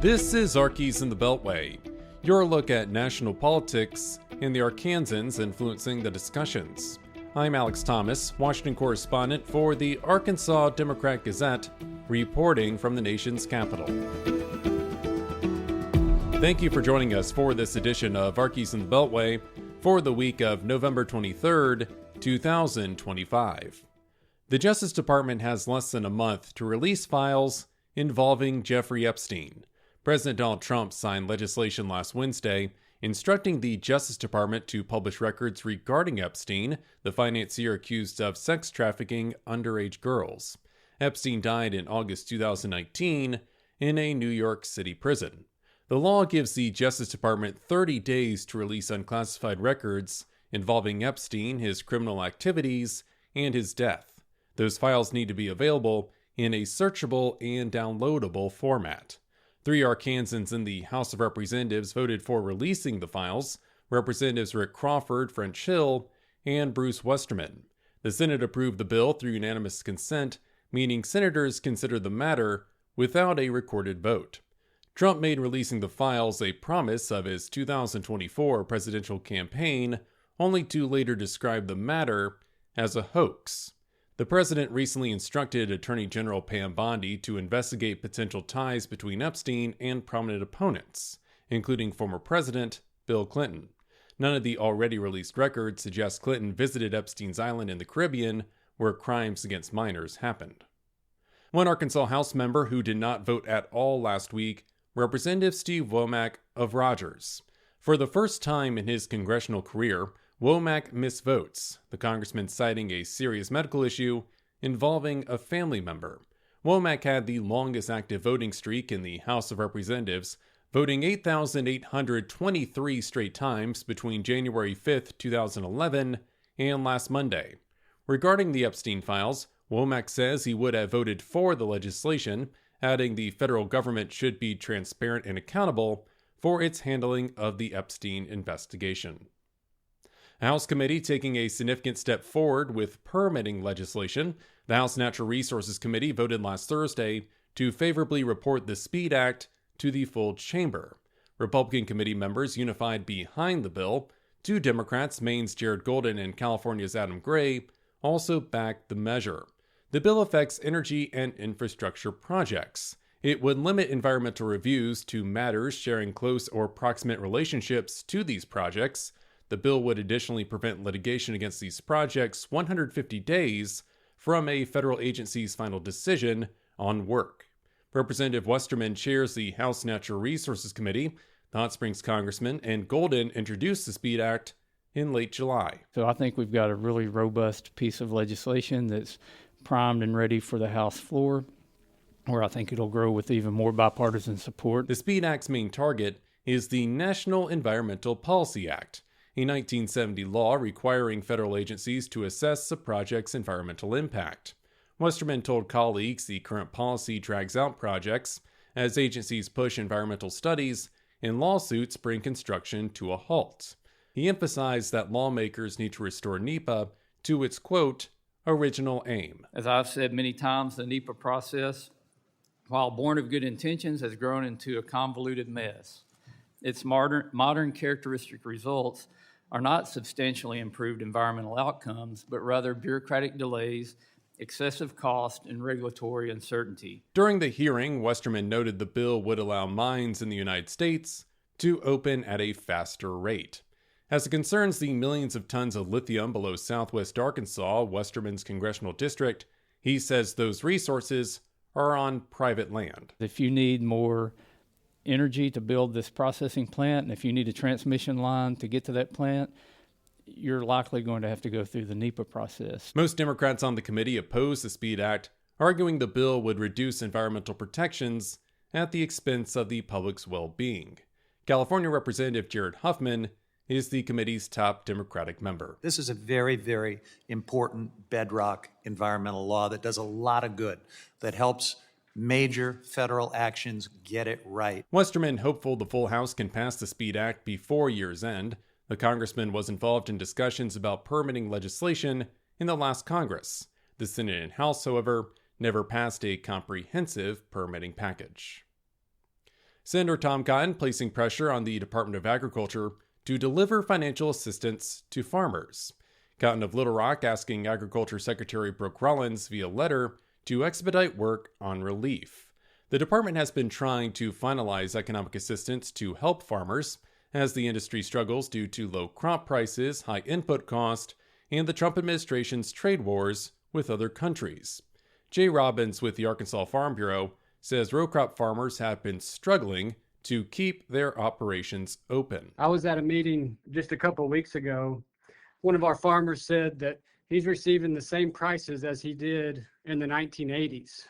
This is Arkies in the Beltway, your look at national politics and the Arkansans influencing the discussions. I'm Alex Thomas, Washington correspondent for the Arkansas Democrat-Gazette, reporting from the nation's capital. Thank you for joining us for this edition of Arkies in the Beltway for the week of November 23rd, 2025. The Justice Department has less than a month to release files involving Jeffrey Epstein. President Donald Trump signed legislation last Wednesday instructing the Justice Department to publish records regarding Epstein, the financier accused of sex trafficking underage girls. Epstein died in August 2019 in a New York City prison. The law gives the Justice Department 30 days to release unclassified records involving Epstein, his criminal activities, and his death. Those files need to be available in a searchable and downloadable format. 3 Arkansans in the House of Representatives voted for releasing the files: Representatives Rick Crawford, French Hill, and Bruce Westerman. The Senate approved the bill through unanimous consent, meaning senators considered the matter without a recorded vote. Trump made releasing the files a promise of his 2024 presidential campaign, only to later describe the matter as a hoax. The president recently instructed Attorney General Pam Bondi to investigate potential ties between Epstein and prominent opponents, including former President Bill Clinton. None of the already released records suggest Clinton visited Epstein's island in the Caribbean, where crimes against minors happened. One Arkansas House member who did not vote at all last week, Representative Steve Womack of Rogers. For the first time in his congressional career, Womack missed votes, the congressman citing a serious medical issue involving a family member. Womack had the longest active voting streak in the House of Representatives, voting 8,823 straight times between January 5, 2011 and last Monday. Regarding the Epstein files, Womack says he would have voted for the legislation, adding the federal government should be transparent and accountable for its handling of the Epstein investigation. A House committee taking a significant step forward with permitting legislation. The House Natural Resources Committee voted last Thursday to favorably report the SPEED Act to the full chamber. Republican committee members unified behind the bill. 2 Democrats, Maine's Jared Golden and California's Adam Gray, also backed the measure. The bill affects energy and infrastructure projects. It would limit environmental reviews to matters sharing close or proximate relationships to these projects. The bill would additionally prevent litigation against these projects 150 days from a federal agency's final decision on work. Representative Westerman chairs the House Natural Resources Committee. The Hot Springs congressman and Golden introduced the SPEED Act in late July. So I think we've got a really robust piece of legislation that's primed and ready for the House floor, where I think it'll grow with even more bipartisan support. The SPEED Act's main target is the National Environmental Policy Act, a 1970 law requiring federal agencies to assess a project's environmental impact. Westerman told colleagues the current policy drags out projects as agencies push environmental studies and lawsuits bring construction to a halt. He emphasized that lawmakers need to restore NEPA to its, quote, original aim. As I've said many times, the NEPA process, while born of good intentions, has grown into a convoluted mess. Its modern characteristic results are not substantially improved environmental outcomes, but rather bureaucratic delays, excessive cost, and regulatory uncertainty. During the hearing, Westerman noted the bill would allow mines in the United States to open at a faster rate. As it concerns the millions of tons of lithium below southwest Arkansas, Westerman's congressional district, he says those resources are on private land. If you need more energy to build this processing plant, and if you need a transmission line to get to that plant, you're likely going to have to go through the NEPA process. Most Democrats on the committee oppose the SPEED Act, arguing the bill would reduce environmental protections at the expense of the public's well-being. California Representative Jared Huffman is the committee's top Democratic member. This is a very, very important bedrock environmental law that does a lot of good, that helps major federal actions get it right. Westerman hopeful the full House can pass the SPEED Act before year's end. The congressman was involved in discussions about permitting legislation in the last Congress. The Senate and House, however, never passed a comprehensive permitting package. Senator Tom Cotton placing pressure on the Department of Agriculture to deliver financial assistance to farmers. Cotton of Little Rock asking Agriculture Secretary Brooke Rollins via letter to expedite work on relief. The department has been trying to finalize economic assistance to help farmers as the industry struggles due to low crop prices, high input cost, and the Trump administration's trade wars with other countries. Jay Robbins with the Arkansas Farm Bureau says row crop farmers have been struggling to keep their operations open. I was at a meeting just a couple of weeks ago. One of our farmers said that he's receiving the same prices as he did in the 1980s.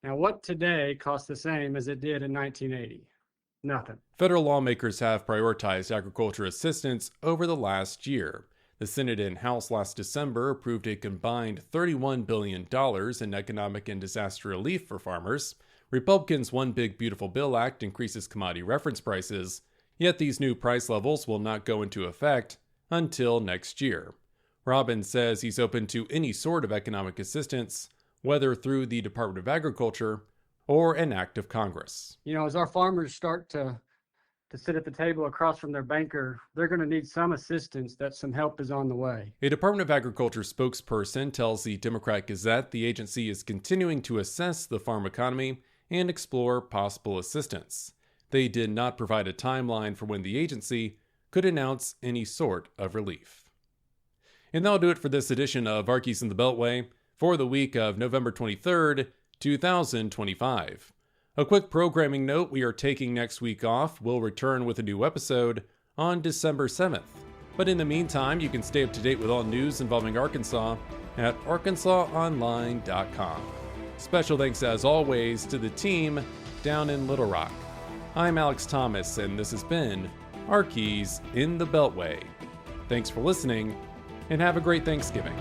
Now, what today costs the same as it did in 1980? Nothing. Federal lawmakers have prioritized agriculture assistance over the last year. The Senate and House last December approved a combined $31 billion in economic and disaster relief for farmers. Republicans' One Big Beautiful Bill Act increases commodity reference prices, yet these new price levels will not go into effect until next year. Robbins says he's open to any sort of economic assistance, whether through the Department of Agriculture or an act of Congress. You know, as our farmers start to sit at the table across from their banker, they're going to need some assistance, that some help is on the way. A Department of Agriculture spokesperson tells the Democrat-Gazette the agency is continuing to assess the farm economy and explore possible assistance. They did not provide a timeline for when the agency could announce any sort of relief. And that'll do it for this edition of Arkies in the Beltway for the week of November 23rd, 2025. A quick programming note, we are taking next week off. We'll return with a new episode on December 7th. But in the meantime, you can stay up to date with all news involving Arkansas at arkansasonline.com. Special thanks, as always, to the team down in Little Rock. I'm Alex Thomas, and this has been Arkies in the Beltway. Thanks for listening, and have a great Thanksgiving.